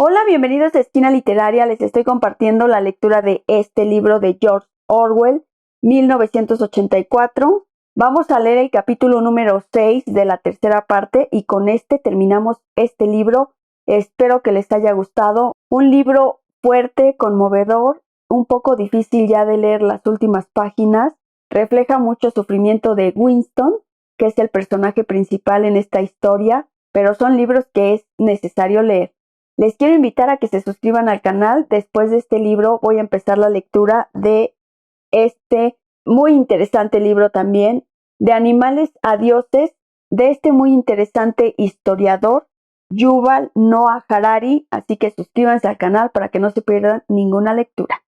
Hola, bienvenidos a Esquina Literaria. Les estoy compartiendo la lectura de este libro de George Orwell, 1984. Vamos a leer el capítulo número 6 de la tercera parte y con este terminamos este libro. Espero que les haya gustado. Un libro fuerte, conmovedor, un poco difícil ya de leer las últimas páginas. Refleja mucho sufrimiento de Winston, que es el personaje principal en esta historia, pero son libros que es necesario leer. Les quiero invitar a que se suscriban al canal. Después de este libro voy a empezar la lectura de este muy interesante libro también, de Animales a Dioses, de este muy interesante historiador, Yuval Noah Harari. Así que suscríbanse al canal para que no se pierdan ninguna lectura.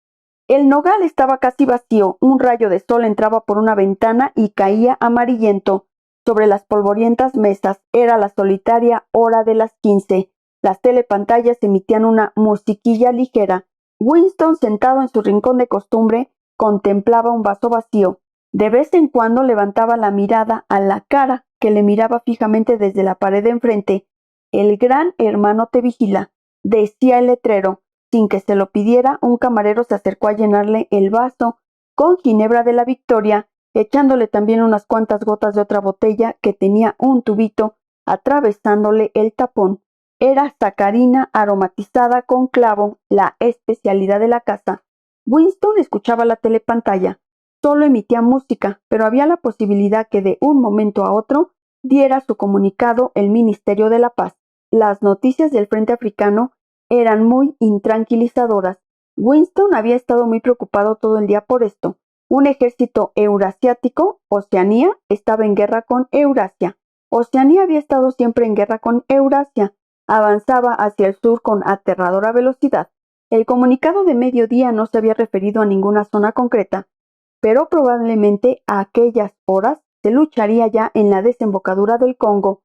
El nogal estaba casi vacío. Un rayo de sol entraba por una ventana y caía amarillento sobre las polvorientas mesas. Era la solitaria hora de las 15. Las telepantallas emitían una musiquilla ligera. Winston, sentado en su rincón de costumbre, contemplaba un vaso vacío. De vez en cuando levantaba la mirada a la cara que le miraba fijamente desde la pared de enfrente. El gran hermano te vigila, decía el letrero. Sin que se lo pidiera, un camarero se acercó a llenarle el vaso con ginebra de la Victoria, echándole también unas cuantas gotas de otra botella que tenía un tubito atravesándole el tapón. Era sacarina aromatizada con clavo, la especialidad de la casa. Winston escuchaba la telepantalla. Solo emitía música, pero había la posibilidad que de un momento a otro diera su comunicado el Ministerio de la Paz. Las noticias del frente africano eran muy intranquilizadoras. Winston había estado muy preocupado todo el día por esto. Un ejército eurasiático, Oceanía, estaba en guerra con Eurasia. Oceanía había estado siempre en guerra con Eurasia. Avanzaba hacia el sur con aterradora velocidad. El comunicado de mediodía no se había referido a ninguna zona concreta, pero probablemente a aquellas horas se lucharía ya en la desembocadura del Congo.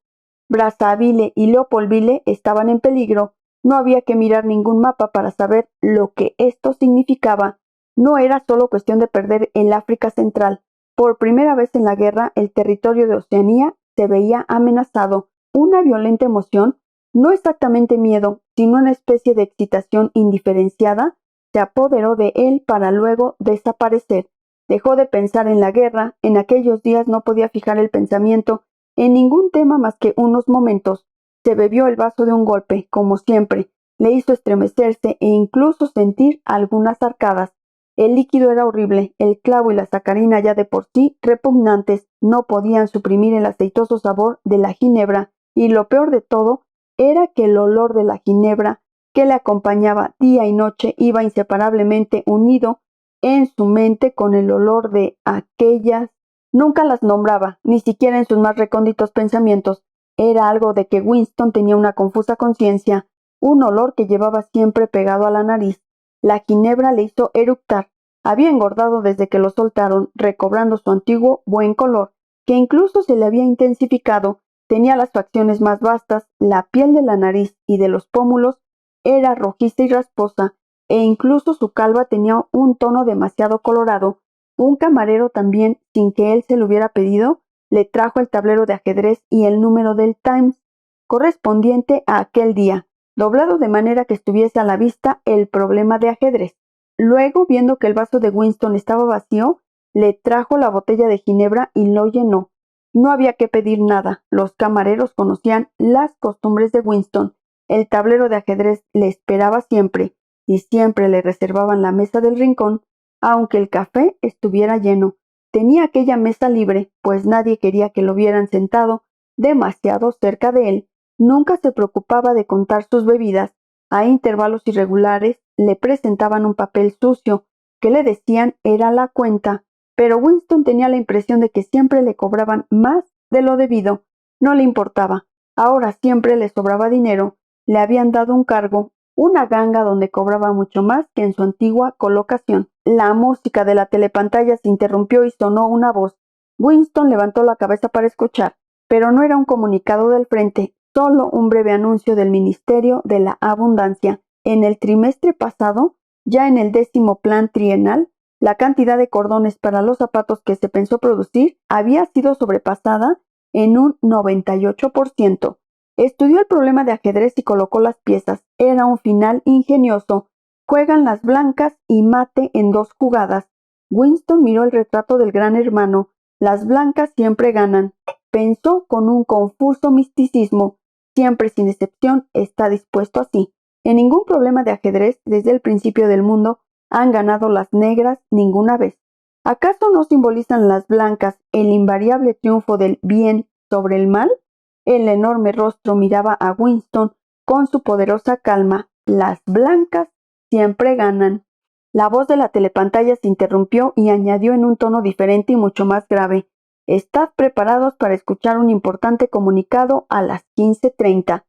Brazzaville y Leopoldville estaban en peligro. No había que mirar ningún mapa para saber lo que esto significaba. No era solo cuestión de perder el África Central. Por primera vez en la guerra, el territorio de Oceanía se veía amenazado. Una violenta emoción, no exactamente miedo, sino una especie de excitación indiferenciada, se apoderó de él para luego desaparecer. Dejó de pensar en la guerra. En aquellos días no podía fijar el pensamiento en ningún tema más que unos momentos. Se bebió el vaso de un golpe, como siempre. Le hizo estremecerse e incluso sentir algunas arcadas. El líquido era horrible. El clavo y la sacarina, ya de por sí repugnantes, no podían suprimir el aceitoso sabor de la ginebra, y lo peor de todo era que el olor de la ginebra que le acompañaba día y noche iba inseparablemente unido en su mente con el olor de aquellas. Nunca las nombraba, ni siquiera en sus más recónditos pensamientos. Era algo de que Winston tenía una confusa conciencia, un olor que llevaba siempre pegado a la nariz. La ginebra le hizo eructar. Había engordado desde que lo soltaron, recobrando su antiguo buen color, que incluso se le había intensificado. Tenía las facciones más vastas, la piel de la nariz y de los pómulos era rojiza y rasposa, e incluso su calva tenía un tono demasiado colorado. Un camarero también, sin que él se lo hubiera pedido, le trajo el tablero de ajedrez y el número del Times, correspondiente a aquel día, doblado de manera que estuviese a la vista el problema de ajedrez. Luego, viendo que el vaso de Winston estaba vacío, le trajo la botella de ginebra y lo llenó. No había que pedir nada. Los camareros conocían las costumbres de Winston. El tablero de ajedrez le esperaba siempre, y siempre le reservaban la mesa del rincón, aunque el café estuviera lleno. Tenía aquella mesa libre, pues nadie quería que lo vieran sentado demasiado cerca de él. Nunca se preocupaba de contar sus bebidas. A intervalos irregulares le presentaban un papel sucio, que le decían era la cuenta, pero Winston tenía la impresión de que siempre le cobraban más de lo debido. No le importaba. Ahora siempre le sobraba dinero. Le habían dado un cargo, una ganga donde cobraba mucho más que en su antigua colocación. La música de la telepantalla se interrumpió y sonó una voz. Winston levantó la cabeza para escuchar, pero no era un comunicado del frente, solo un breve anuncio del Ministerio de la Abundancia. En el trimestre pasado, ya en el 10º plan trienal, la cantidad de cordones para los zapatos que se pensó producir había sido sobrepasada en un 98%. Estudió el problema de ajedrez y colocó las piezas. Era un final ingenioso. Juegan las blancas y mate en 2 jugadas. Winston miró el retrato del gran hermano. Las blancas siempre ganan. Pensó con un confuso misticismo. Siempre, sin excepción, está dispuesto así. En ningún problema de ajedrez, desde el principio del mundo, han ganado las negras ninguna vez. ¿Acaso no simbolizan las blancas el invariable triunfo del bien sobre el mal? El enorme rostro miraba a Winston con su poderosa calma. Las blancas siempre ganan. La voz de la telepantalla se interrumpió y añadió en un tono diferente y mucho más grave: Estad preparados para escuchar un importante comunicado a las 15:30.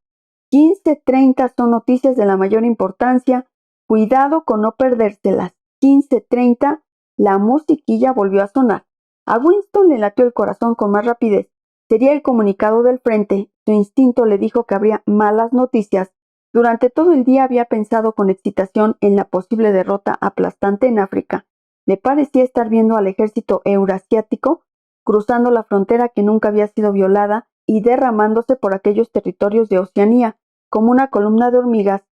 15:30 son noticias de la mayor importancia. Cuidado con no perdérselas. 15:30. La musiquilla volvió a sonar. A Winston le latió el corazón con más rapidez. Sería el comunicado del frente. Su instinto le dijo que habría malas noticias. Durante todo el día había pensado con excitación en la posible derrota aplastante en África. Le parecía estar viendo al ejército eurasiático cruzando la frontera que nunca había sido violada y derramándose por aquellos territorios de Oceanía, como una columna de hormigas.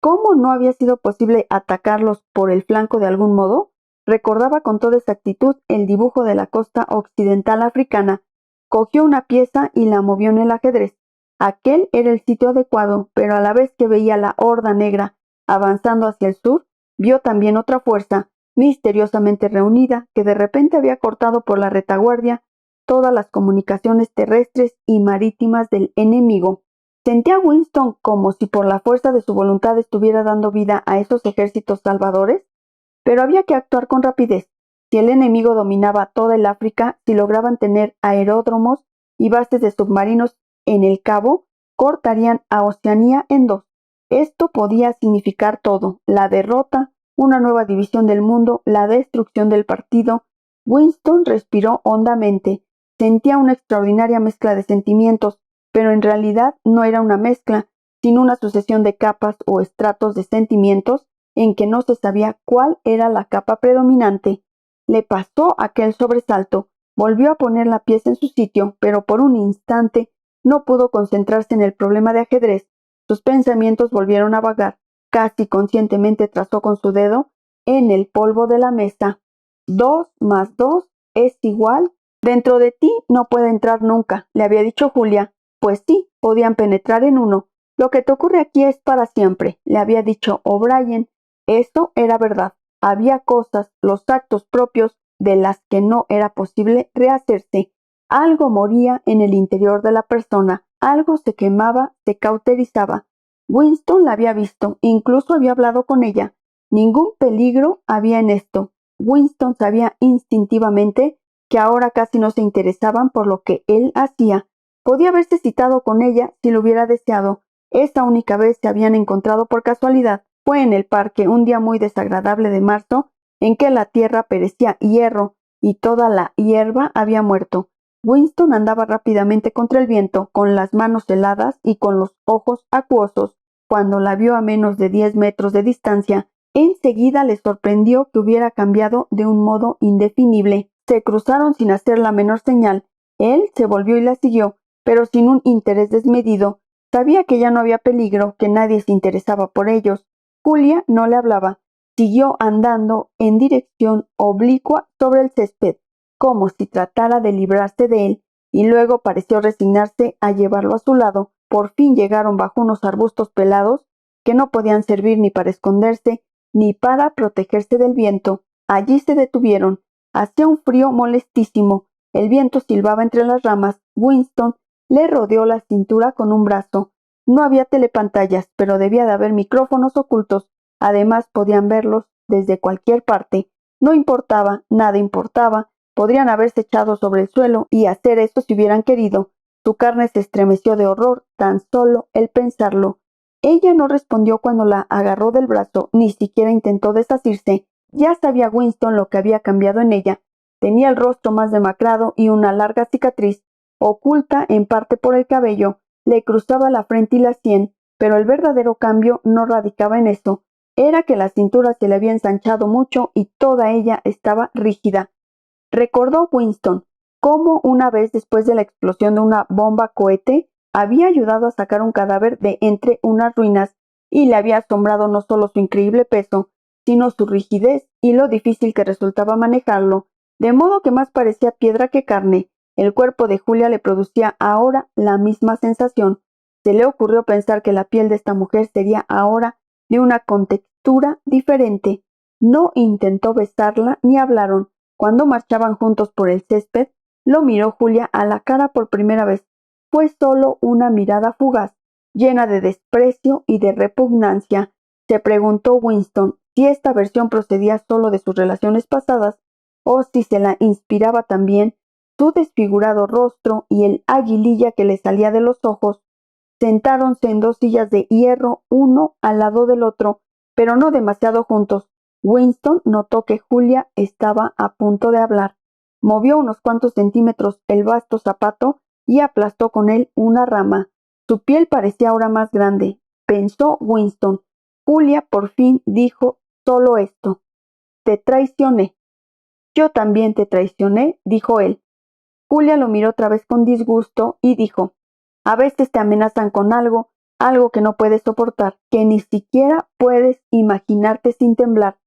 ¿Cómo no había sido posible atacarlos por el flanco de algún modo? Recordaba con toda exactitud el dibujo de la costa occidental africana. Cogió una pieza y la movió en el ajedrez. Aquel era el sitio adecuado, pero a la vez que veía la horda negra avanzando hacia el sur, vio también otra fuerza, misteriosamente reunida, que de repente había cortado por la retaguardia todas las comunicaciones terrestres y marítimas del enemigo. Sentía Winston como si por la fuerza de su voluntad estuviera dando vida a esos ejércitos salvadores, pero había que actuar con rapidez. Si el enemigo dominaba toda el África, si lograban tener aeródromos y bases de submarinos en el Cabo, cortarían a Oceanía en 2. Esto podía significar todo: la derrota, una nueva división del mundo, la destrucción del partido. Winston respiró hondamente. Sentía una extraordinaria mezcla de sentimientos, pero en realidad no era una mezcla, sino una sucesión de capas o estratos de sentimientos en que no se sabía cuál era la capa predominante. Le pasó aquel sobresalto. Volvió a poner la pieza en su sitio, pero por un instante no pudo concentrarse en el problema de ajedrez. Sus pensamientos volvieron a vagar. Casi conscientemente trazó con su dedo en el polvo de la mesa. 2 más 2 es igual. Dentro de ti no puede entrar nunca, le había dicho Julia. Pues sí, podían penetrar en uno. Lo que te ocurre aquí es para siempre, le había dicho O'Brien. Eso era verdad. Había cosas, los actos propios, de las que no era posible rehacerse. Algo moría en el interior de la persona, algo se quemaba, se cauterizaba. Winston la había visto, incluso había hablado con ella. Ningún peligro había en esto. Winston sabía instintivamente que ahora casi no se interesaban por lo que él hacía. Podía haberse citado con ella si lo hubiera deseado. Esa única vez se habían encontrado por casualidad. Fue en el parque, un día muy desagradable de marzo, en que la tierra parecía hierro y toda la hierba había muerto. Winston andaba rápidamente contra el viento, con las manos heladas y con los ojos acuosos. Cuando la vio a menos de 10 metros de distancia, enseguida le sorprendió que hubiera cambiado de un modo indefinible. Se cruzaron sin hacer la menor señal. Él se volvió y la siguió, pero sin un interés desmedido. Sabía que ya no había peligro, que nadie se interesaba por ellos. Julia no le hablaba. Siguió andando en dirección oblicua sobre el césped, como si tratara de librarse de él, y luego pareció resignarse a llevarlo a su lado. Por fin llegaron bajo unos arbustos pelados que no podían servir ni para esconderse ni para protegerse del viento. Allí se detuvieron. Hacía un frío molestísimo. El viento silbaba entre las ramas. Winston le rodeó la cintura con un brazo. No había telepantallas, pero debía de haber micrófonos ocultos. Además podían verlos desde cualquier parte. No importaba, nada importaba. Podrían haberse echado sobre el suelo y hacer eso si hubieran querido. Su carne se estremeció de horror, tan solo el pensarlo. Ella no respondió cuando la agarró del brazo, ni siquiera intentó desasirse. Ya sabía Winston lo que había cambiado en ella. Tenía el rostro más demacrado y una larga cicatriz, oculta en parte por el cabello, le cruzaba la frente y la sien, pero el verdadero cambio no radicaba en eso. Era que la cintura se le había ensanchado mucho y toda ella estaba rígida. Recordó Winston cómo una vez después de la explosión de una bomba cohete había ayudado a sacar un cadáver de entre unas ruinas y le había asombrado no solo su increíble peso, sino su rigidez y lo difícil que resultaba manejarlo, de modo que más parecía piedra que carne. El cuerpo de Julia le producía ahora la misma sensación. Se le ocurrió pensar que la piel de esta mujer sería ahora de una contextura diferente. No intentó besarla ni hablaron. Cuando marchaban juntos por el césped, lo miró Julia a la cara por primera vez. Fue solo una mirada fugaz, llena de desprecio y de repugnancia. Se preguntó Winston si esta versión procedía solo de sus relaciones pasadas o si se la inspiraba también su desfigurado rostro y el aguililla que le salía de los ojos. Sentáronse en dos sillas de hierro, uno al lado del otro, pero no demasiado juntos. Winston notó que Julia estaba a punto de hablar. Movió unos cuantos centímetros el vasto zapato y aplastó con él una rama. Su piel parecía ahora más grande, pensó Winston. Julia por fin dijo solo esto: «Te traicioné». «Yo también te traicioné», dijo él. Julia lo miró otra vez con disgusto y dijo: «A veces te amenazan con algo, algo que no puedes soportar, que ni siquiera puedes imaginarte sin temblar.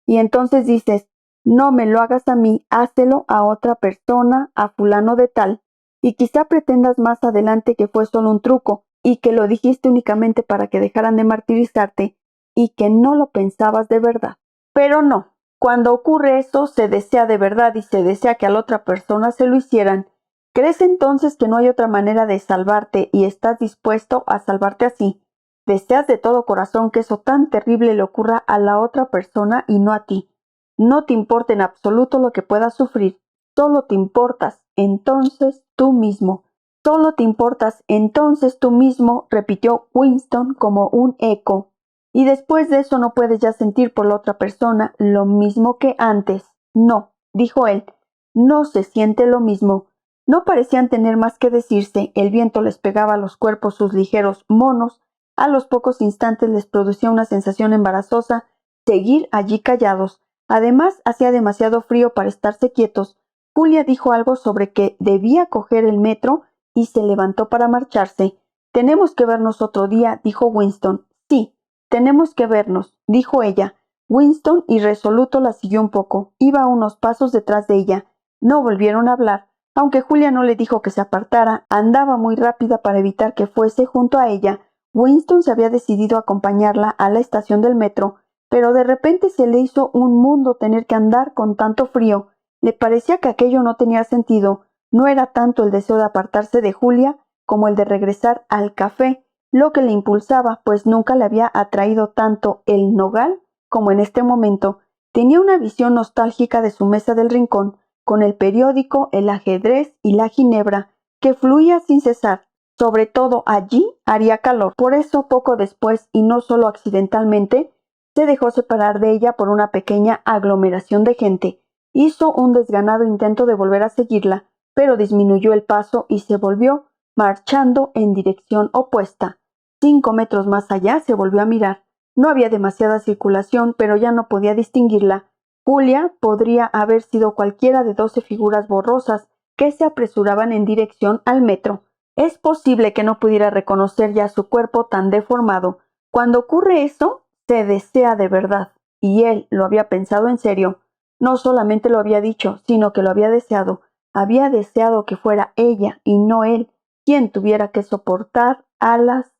Y entonces dices: no me lo hagas a mí, házelo a otra persona, a fulano de tal. Y quizá pretendas más adelante que fue solo un truco y que lo dijiste únicamente para que dejaran de martirizarte y que no lo pensabas de verdad. Pero no. Cuando ocurre eso, se desea de verdad y se desea que a la otra persona se lo hicieran. ¿Crees entonces que no hay otra manera de salvarte y estás dispuesto a salvarte así? Deseas de todo corazón que eso tan terrible le ocurra a la otra persona y no a ti. No te importa en absoluto lo que puedas sufrir. Solo te importas entonces tú mismo. Solo te importas entonces tú mismo, repitió Winston como un eco. Y después de eso no puedes ya sentir por la otra persona lo mismo que antes. No, dijo él, no se siente lo mismo. No parecían tener más que decirse. El viento les pegaba a los cuerpos sus ligeros monos. A los pocos instantes les producía una sensación embarazosa seguir allí callados. Además, hacía demasiado frío para estarse quietos. Julia dijo algo sobre que debía coger el metro y se levantó para marcharse. «Tenemos que vernos otro día», dijo Winston. «Sí, tenemos que vernos», dijo ella. Winston, irresoluto, la siguió un poco. Iba a unos pasos detrás de ella. No volvieron a hablar. Aunque Julia no le dijo que se apartara, andaba muy rápida para evitar que fuese junto a ella. Winston se había decidido a acompañarla a la estación del metro, pero de repente se le hizo un mundo tener que andar con tanto frío. Le parecía que aquello no tenía sentido. No era tanto el deseo de apartarse de Julia como el de regresar al café lo que le impulsaba, pues nunca le había atraído tanto el nogal como en este momento. Tenía una visión nostálgica de su mesa del rincón, con el periódico, el ajedrez y la ginebra, que fluía sin cesar. Sobre todo allí haría calor. Por eso, poco después, y no solo accidentalmente, se dejó separar de ella por una pequeña aglomeración de gente. Hizo un desganado intento de volver a seguirla, pero disminuyó el paso y se volvió, marchando en dirección opuesta. 5 metros más allá se volvió a mirar. No había demasiada circulación, pero ya no podía distinguirla. Julia podría haber sido cualquiera de 12 figuras borrosas que se apresuraban en dirección al metro. Es posible que no pudiera reconocer ya su cuerpo tan deformado. Cuando ocurre eso, se desea de verdad. Y él lo había pensado en serio. No solamente lo había dicho, sino que lo había deseado. Había deseado que fuera ella y no él quien tuviera que soportar alas.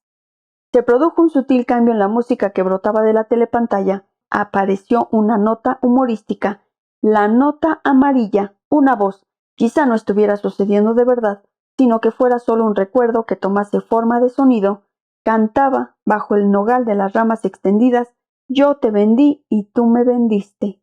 Se produjo un sutil cambio en la música que brotaba de la telepantalla. Apareció una nota humorística, la nota amarilla, una voz. Quizá no estuviera sucediendo de verdad, sino que fuera solo un recuerdo que tomase forma de sonido. Cantaba, bajo el nogal de las ramas extendidas: «Yo te vendí y tú me vendiste».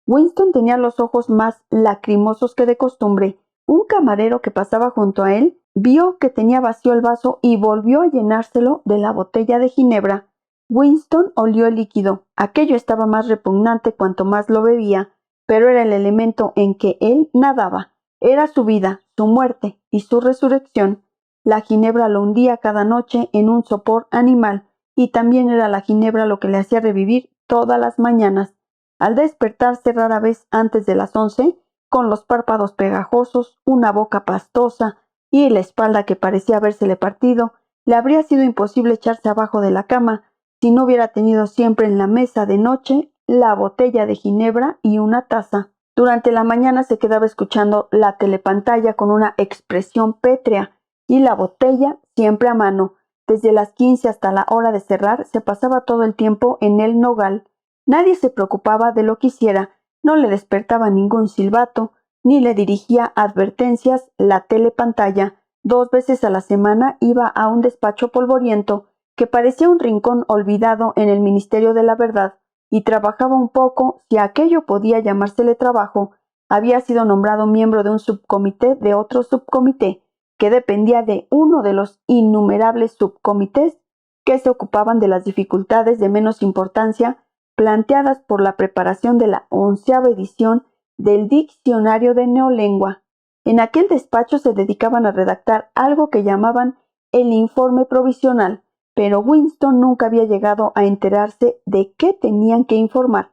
Winston tenía los ojos más lacrimosos que de costumbre. Un camarero que pasaba junto a él vio que tenía vacío el vaso y volvió a llenárselo de la botella de ginebra. Winston olió el líquido. Aquello estaba más repugnante cuanto más lo bebía, pero era el elemento en que él nadaba. Era su vida, su muerte y su resurrección. La ginebra lo hundía cada noche en un sopor animal, y también era la ginebra lo que le hacía revivir todas las mañanas. Al despertarse rara vez antes de las 11, con los párpados pegajosos, una boca pastosa, y la espalda que parecía habérsele partido, le habría sido imposible echarse abajo de la cama si no hubiera tenido siempre en la mesa de noche la botella de ginebra y una taza. Durante la mañana se quedaba escuchando la telepantalla con una expresión pétrea y la botella siempre a mano. Desde las 15 hasta la hora de cerrar se pasaba todo el tiempo en el nogal. Nadie se preocupaba de lo que hiciera, no le despertaba ningún silbato, ni le dirigía advertencias la telepantalla. 2 veces a la semana iba a un despacho polvoriento que parecía un rincón olvidado en el Ministerio de la Verdad, y trabajaba un poco, si aquello podía llamársele trabajo. Había sido nombrado miembro de un subcomité de otro subcomité, que dependía de uno de los innumerables subcomités que se ocupaban de las dificultades de menos importancia planteadas por la preparación de la 11ª edición del Diccionario de Neolengua. En aquel despacho se dedicaban a redactar algo que llamaban el informe provisional, pero Winston nunca había llegado a enterarse de qué tenían que informar.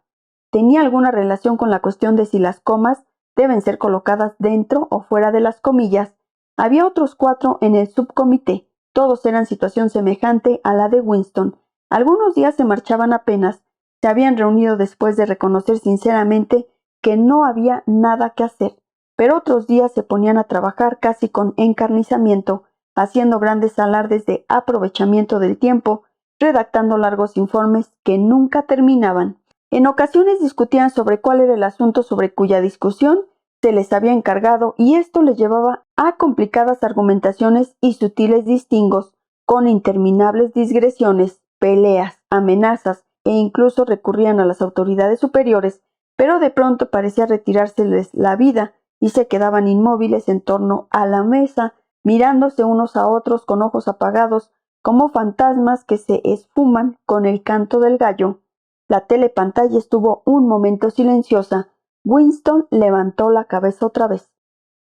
¿Tenía alguna relación con la cuestión de si las comas deben ser colocadas dentro o fuera de las comillas? Había otros 4 en el subcomité. Todos eran situación semejante a la de Winston. Algunos días se marchaban apenas. Se habían reunido después de reconocer sinceramente que no había nada que hacer, pero otros días se ponían a trabajar casi con encarnizamiento, haciendo grandes alardes de aprovechamiento del tiempo, redactando largos informes que nunca terminaban. En ocasiones discutían sobre cuál era el asunto sobre cuya discusión se les había encargado, y esto les llevaba a complicadas argumentaciones y sutiles distingos, con interminables digresiones, peleas, amenazas, e incluso recurrían a las autoridades superiores, pero de pronto parecía retirárseles la vida y se quedaban inmóviles en torno a la mesa, mirándose unos a otros con ojos apagados, como fantasmas que se esfuman con el canto del gallo. La telepantalla estuvo un momento silenciosa. Winston levantó la cabeza otra vez.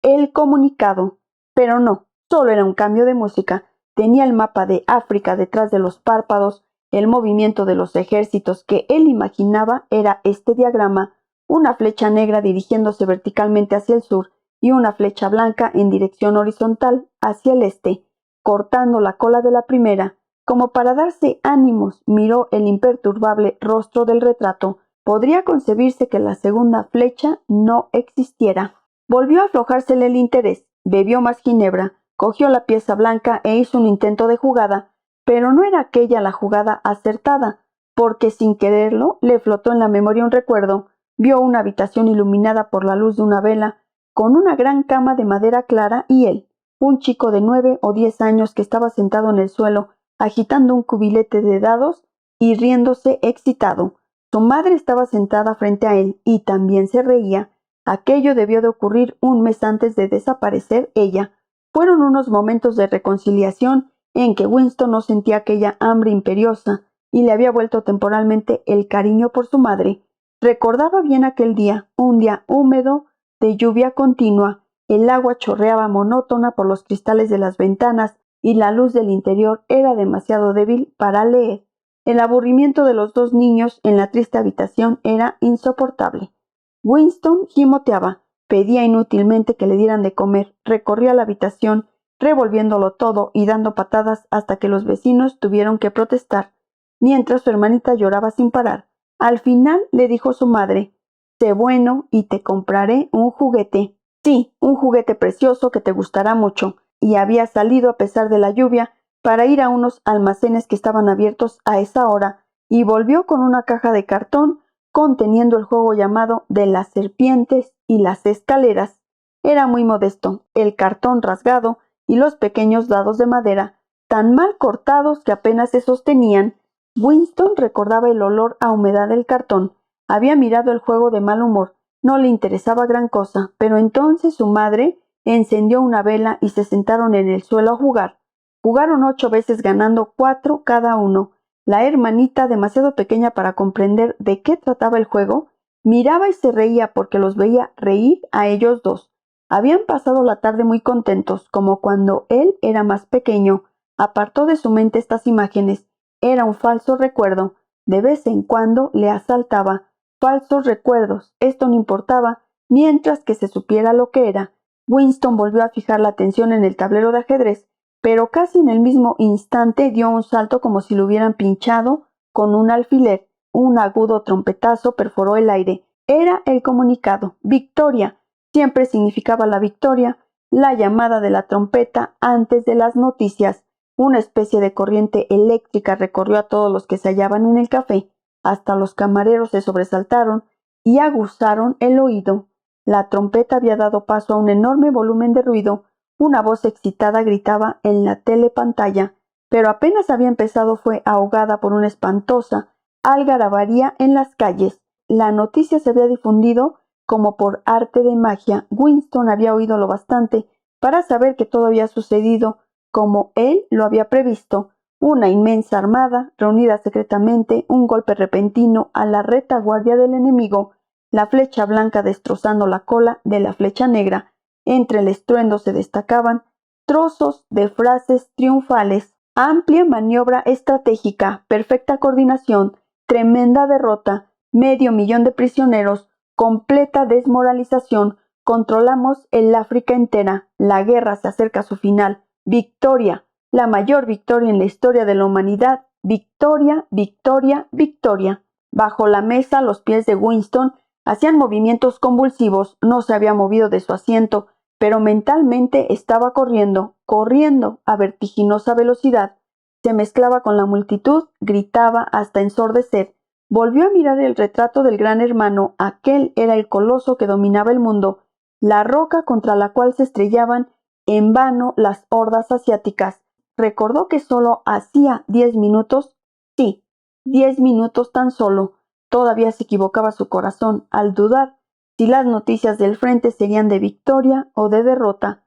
El comunicado. Pero no, solo era un cambio de música. Tenía el mapa de África detrás de los párpados. El movimiento de los ejércitos que él imaginaba era este diagrama: una flecha negra dirigiéndose verticalmente hacia el sur y una flecha blanca en dirección horizontal hacia el este, cortando la cola de la primera. Como para darse ánimos, miró el imperturbable rostro del retrato. Podría concebirse que la segunda flecha no existiera. Volvió a aflojársele el interés, bebió más ginebra, cogió la pieza blanca e hizo un intento de jugada, pero no era aquella la jugada acertada, porque sin quererlo le flotó en la memoria un recuerdo. Vio una habitación iluminada por la luz de una vela, con una gran cama de madera clara y él, un chico de 9 o 10 años que estaba sentado en el suelo, agitando un cubilete de dados y riéndose excitado. Su madre estaba sentada frente a él y también se reía. Aquello debió de ocurrir un mes antes de desaparecer ella. Fueron unos momentos de reconciliación en que Winston no sentía aquella hambre imperiosa y le había vuelto temporalmente el cariño por su madre. Recordaba bien aquel día, un día húmedo, de lluvia continua. El agua chorreaba monótona por los cristales de las ventanas y la luz del interior era demasiado débil para leer. El aburrimiento de los 2 niños en la triste habitación era insoportable. Winston gimoteaba, pedía inútilmente que le dieran de comer, recorría la habitación, revolviéndolo todo y dando patadas hasta que los vecinos tuvieron que protestar, mientras su hermanita lloraba sin parar. Al final le dijo su madre: «Sé bueno y te compraré un juguete. Sí, un juguete precioso que te gustará mucho», y había salido a pesar de la lluvia para ir a unos almacenes que estaban abiertos a esa hora, y volvió con una caja de cartón conteniendo el juego llamado de las serpientes y las escaleras. Era muy modesto, el cartón rasgado y los pequeños dados de madera, tan mal cortados que apenas se sostenían. Winston recordaba el olor a humedad del cartón. Había mirado el juego de mal humor. No le interesaba gran cosa, pero entonces su madre encendió una vela y se sentaron en el suelo a jugar. Jugaron 8 veces ganando 4 cada uno. La hermanita, demasiado pequeña para comprender de qué trataba el juego, miraba y se reía porque los veía reír a ellos dos. Habían pasado la tarde muy contentos, como cuando él era más pequeño. Apartó de su mente estas imágenes. Era un falso recuerdo. De vez en cuando le asaltaba. Falsos recuerdos. Esto no importaba, mientras que se supiera lo que era. Winston volvió a fijar la atención en el tablero de ajedrez, pero casi en el mismo instante dio un salto como si lo hubieran pinchado con un alfiler. Un agudo trompetazo perforó el aire. Era el comunicado. Victoria. Siempre significaba la victoria. La llamada de la trompeta antes de las noticias. Una especie de corriente eléctrica recorrió a todos los que se hallaban en el café. Hasta los camareros se sobresaltaron y aguzaron el oído. La trompeta había dado paso a un enorme volumen de ruido. Una voz excitada gritaba en la telepantalla, pero apenas había empezado fue ahogada por una espantosa algarabía en las calles. La noticia se había difundido como por arte de magia. Winston había oído lo bastante para saber que todo había sucedido como él lo había previsto. Una inmensa armada, reunida secretamente, un golpe repentino a la retaguardia del enemigo, la flecha blanca destrozando la cola de la flecha negra. Entre el estruendo se destacaban trozos de frases triunfales, amplia maniobra estratégica, perfecta coordinación, tremenda derrota, 500,000 de prisioneros, completa desmoralización, controlamos el África entera, la guerra se acerca a su final, victoria, la mayor victoria en la historia de la humanidad, victoria, victoria, victoria. Bajo la mesa, los pies de Winston hacían movimientos convulsivos, no se había movido de su asiento, pero mentalmente estaba corriendo a vertiginosa velocidad. Se mezclaba con la multitud, gritaba hasta ensordecer. Volvió a mirar el retrato del gran hermano. Aquel era el coloso que dominaba el mundo, la roca contra la cual se estrellaban en vano las hordas asiáticas. Recordó que solo hacía 10 minutos, sí, 10 minutos tan solo. Todavía se equivocaba su corazón al dudar si las noticias del frente serían de victoria o de derrota.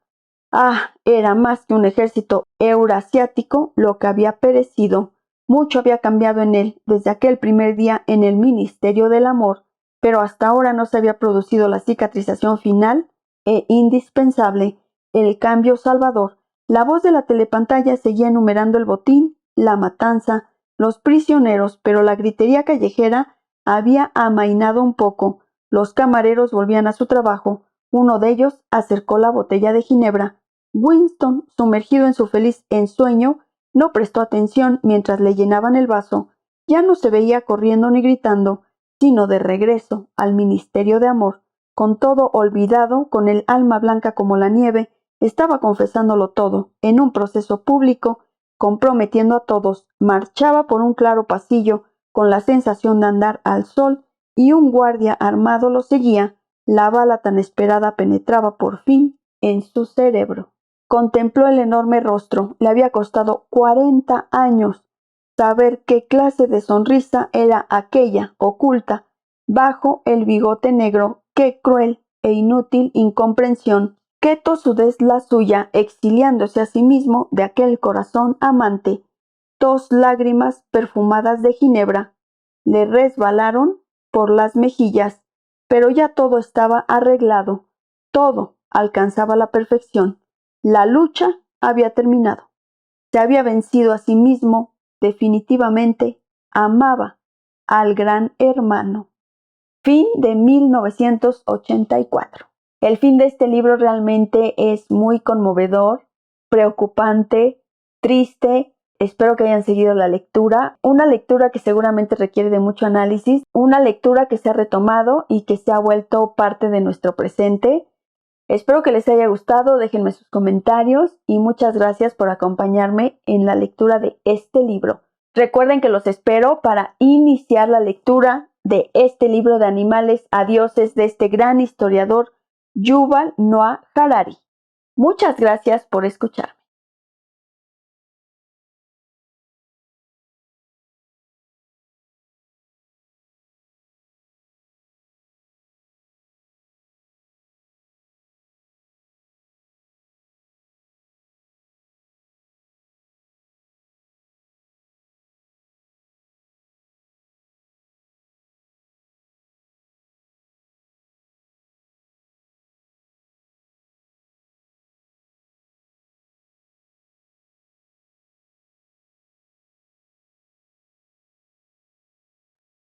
Ah, era más que un ejército eurasiático lo que había perecido. Mucho había cambiado en él desde aquel primer día en el Ministerio del Amor, pero hasta ahora no se había producido la cicatrización final e indispensable, el cambio salvador. La voz de la telepantalla seguía enumerando el botín, la matanza, los prisioneros, pero la gritería callejera había amainado un poco. Los camareros volvían a su trabajo. Uno de ellos acercó la botella de ginebra. Winston, sumergido en su feliz ensueño, no prestó atención mientras le llenaban el vaso. Ya no se veía corriendo ni gritando, sino de regreso al Ministerio de Amor. Con todo olvidado, con el alma blanca como la nieve, estaba confesándolo todo, en un proceso público, comprometiendo a todos. Marchaba por un claro pasillo, con la sensación de andar al sol, y un guardia armado lo seguía. La bala tan esperada penetraba por fin en su cerebro. Contempló el enorme rostro. Le había costado 40 años saber qué clase de sonrisa era aquella oculta bajo el bigote negro. Qué cruel e inútil incomprensión. Qué tosudez la suya, exiliándose a sí mismo de aquel corazón amante. 2 lágrimas perfumadas de ginebra le resbalaron por las mejillas, pero ya todo estaba arreglado. Todo alcanzaba la perfección. La lucha había terminado. Se había vencido a sí mismo definitivamente. Amaba al gran hermano. Fin de 1984. El fin de este libro realmente es muy conmovedor, preocupante, triste. Espero que hayan seguido la lectura. Una lectura que seguramente requiere de mucho análisis. Una lectura que se ha retomado y que se ha vuelto parte de nuestro presente. Espero que les haya gustado, déjenme sus comentarios y muchas gracias por acompañarme en la lectura de este libro. Recuerden que los espero para iniciar la lectura de este libro de animales a dioses de este gran historiador Yuval Noah Harari. Muchas gracias por escuchar.